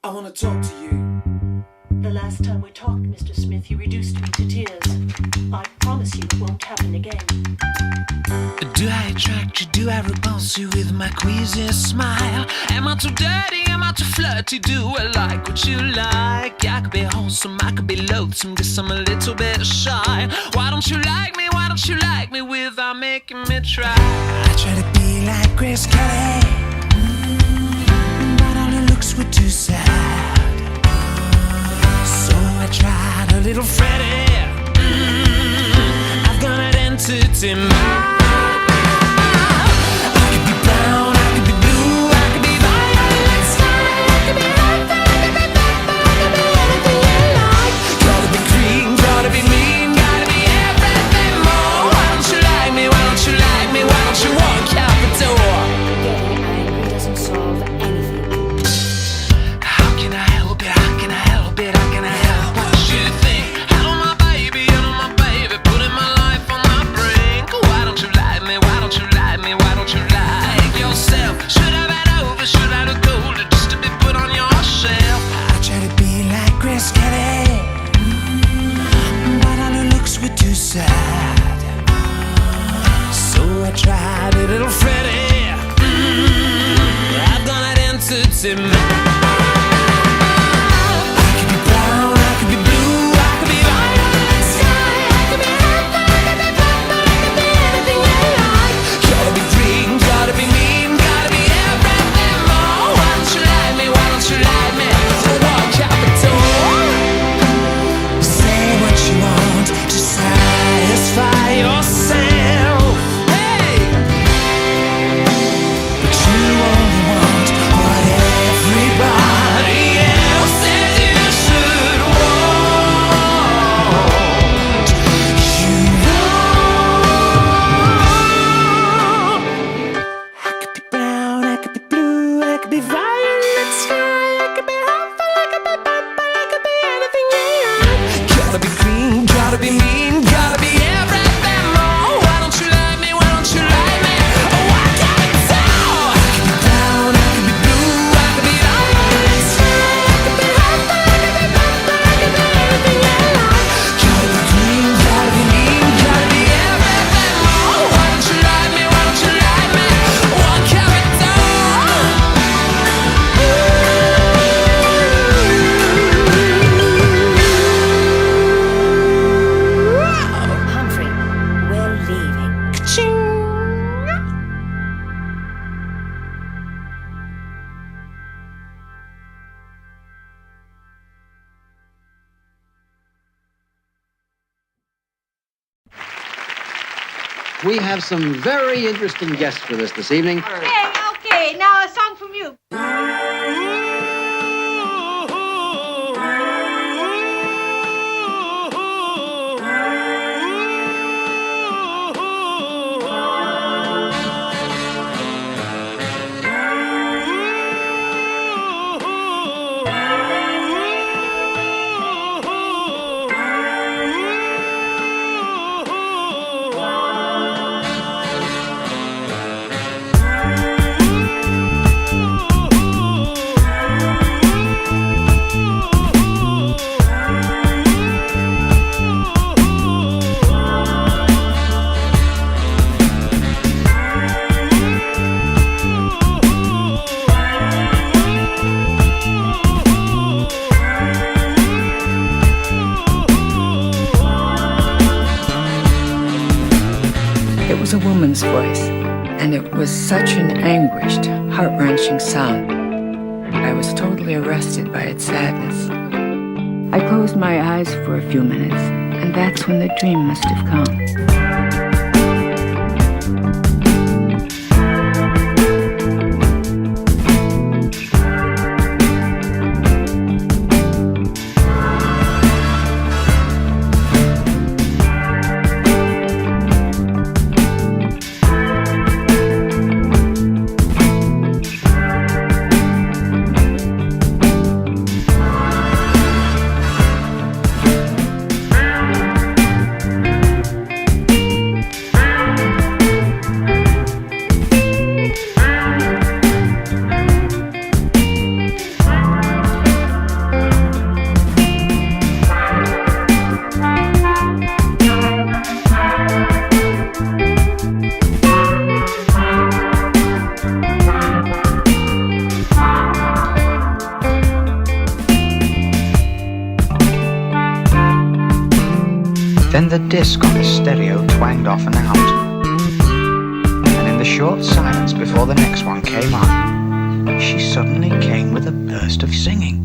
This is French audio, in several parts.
I want to talk to you. The last time we talked, Mr. Smith, you reduced me to tears. I promise you it won't happen again. Do I attract you? Do I repulse you with my queasy smile? Am I too dirty? Am I too flirty? Do I like what you like? I could be wholesome, I could be loathsome, guess I'm a little bit shy. Why don't you like me? Why don't you like me without making me try? I try to be like Grace Kelly, but all her looks were too sad. So I tried a little Freddie. I've got an entity mind. Tried a little Freddie. I've done it entity mind. I could be brown, I could be blue, I could be violet sky, I could be purple, I could be purple, I could be anything you like. Gotta be green, gotta be mean, gotta be everything more. Why don't you like me? Why don't you like me? So walk out the door. Say what you want to satisfy yourself. We have some very interesting guests with us this evening. Okay, now a song from you. It was a woman's voice, and it was such an anguished, heart-wrenching sound. I was totally arrested by its sadness. I closed my eyes for a few minutes, and that's when the dream must have come. Then the disc on the stereo twanged off and out. And in the short silence before the next one came on, she suddenly came with a burst of singing.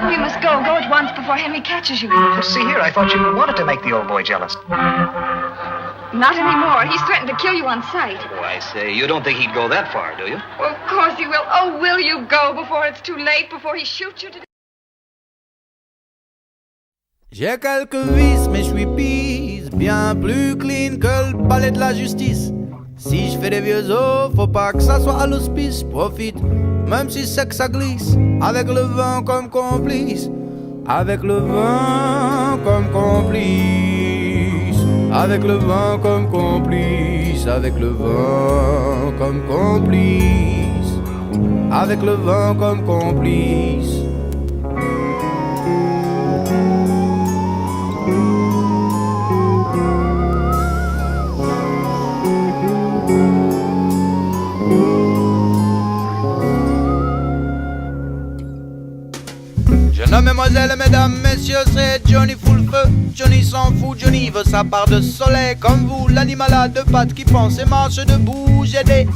We must go at once before Henry catches you. See here, I thought you wanted to make the old boy jealous. Not anymore. He's threatened to kill you on sight. Oh, I say, you don't think he'd go that far, do you? Well, of course he will. Oh, will you go before it's too late, before he shoots you to death? J'ai quelques vices, mais je suis pisse, bien plus clean que le palais de la justice. Si je fais des vieux os, faut pas que ça soit à l'hospice. Profite, même si c'est que ça glisse, avec le vent comme complice. Avec le vent comme complice. Avec le vent comme complice. Avec le vent comme complice. Avec le vent comme complice. Jeune homme, mesdemoiselles, mesdames, messieurs, c'est Johnny full feu. Johnny s'en fout, Johnny veut sa part de soleil. Comme vous, l'animal à deux pattes qui pense et marche debout. J'ai des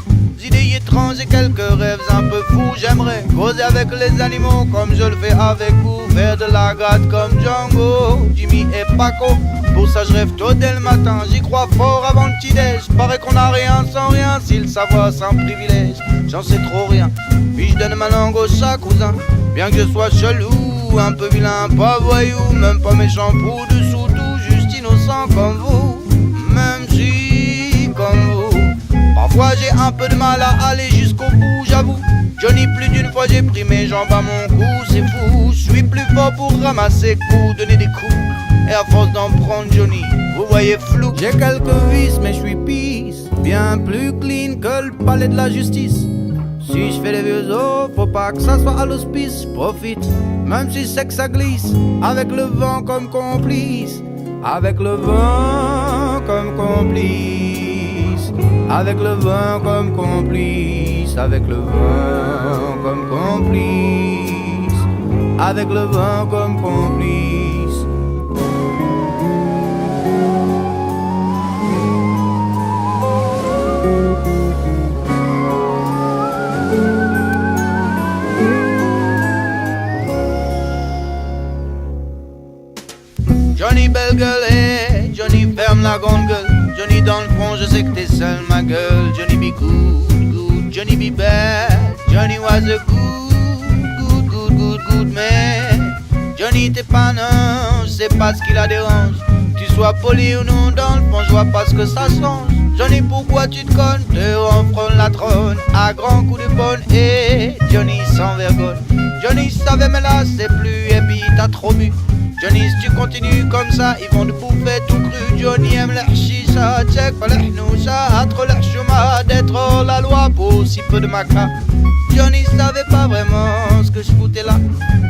idées étranges et quelques rêves un peu fous. J'aimerais causer avec les animaux comme je le fais avec vous. Faire de la gratte comme Django, Jimmy et Paco. Pour ça je rêve tôt dès le matin, j'y crois fort avant le petit-déj. Paraît qu'on a rien sans rien, si le savoir sans privilège. J'en sais trop rien, puis je donne ma langue au chat cousin. Bien que je sois chelou, un peu vilain, pas voyou, même pas méchant pour dessous tout, juste innocent comme vous. Même si, comme vous, parfois j'ai un peu de mal à aller jusqu'au bout, j'avoue. Johnny, plus d'une fois j'ai pris mes jambes à mon cou, c'est fou. Je suis plus fort pour ramasser coups, donner des coups. Et à force d'en prendre Johnny, vous voyez flou. J'ai quelques vices mais je suis pisse, bien plus clean que le palais de la justice. Si je fais des vieux os, faut pas que ça soit à l'hospice. Profite, même si c'est que ça glisse, avec le vent comme complice. Avec le vent comme complice. Avec le vent comme complice. Avec le vent comme complice. Avec le vent comme complice. Johnny belle gueule, hey, Johnny ferme la grande gueule. Johnny dans le fond, je sais que t'es seul ma gueule. Johnny be good, good, Johnny be bad. Johnny was a good man. Johnny t'es pas non, je sais pas ce qui la dérange. Tu sois poli ou non dans le fond, je vois pas ce que ça change. Johnny pourquoi tu te connes, te renfronne la trône à grands coups de bonne. Et Johnny sans vergogne. Johnny savait mais là c'est plus et puis t'as trop bu. Johnny si tu continues comme ça, ils vont te bouffer tout cru. Johnny aime la chicha, check pas la hnoucha. Trop la chouma d'être hors la loi pour si peu de maca. Johnny savait pas vraiment ce que je foutais là,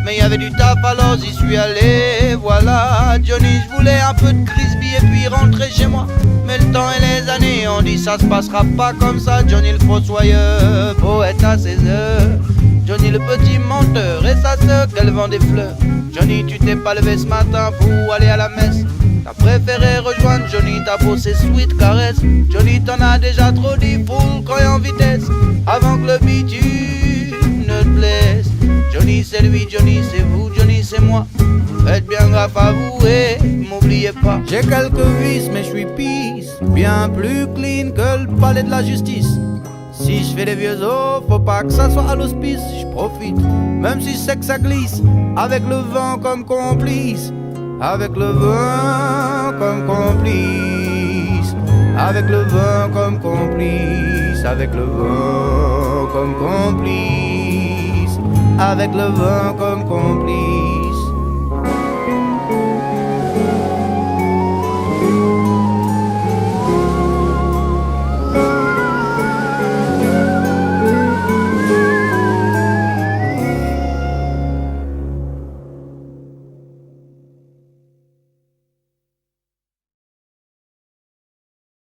mais y avait du taf alors j'y suis allé, voilà. Johnny je voulais un peu de crispy et puis rentrer chez moi. Mais le temps et les années ont dit ça se passera pas comme ça. Johnny le fossoyeur, poète à ses heures. Johnny le petit menteur et sa sœur qu'elle vend des fleurs. Johnny tu t'es pas levé ce matin pour aller à la messe. T'as préféré rejoindre Johnny, t'as bossé sweet caresse. Johnny t'en as déjà trop dit, full quand en vitesse. Avant que le bitume ne te blesse. Johnny c'est lui, Johnny c'est vous, Johnny c'est moi. Faites bien gaffe à vous et m'oubliez pas. J'ai quelques vices mais je suis pisse, bien plus clean que le palais de la justice. Si je fais des vieux os, faut pas que ça soit à l'hospice. Je profite, même si c'est que ça glisse, avec le vent comme complice. avec le vent comme complice, avec le vent comme complice, avec le vent comme complice, avec le vent comme complice.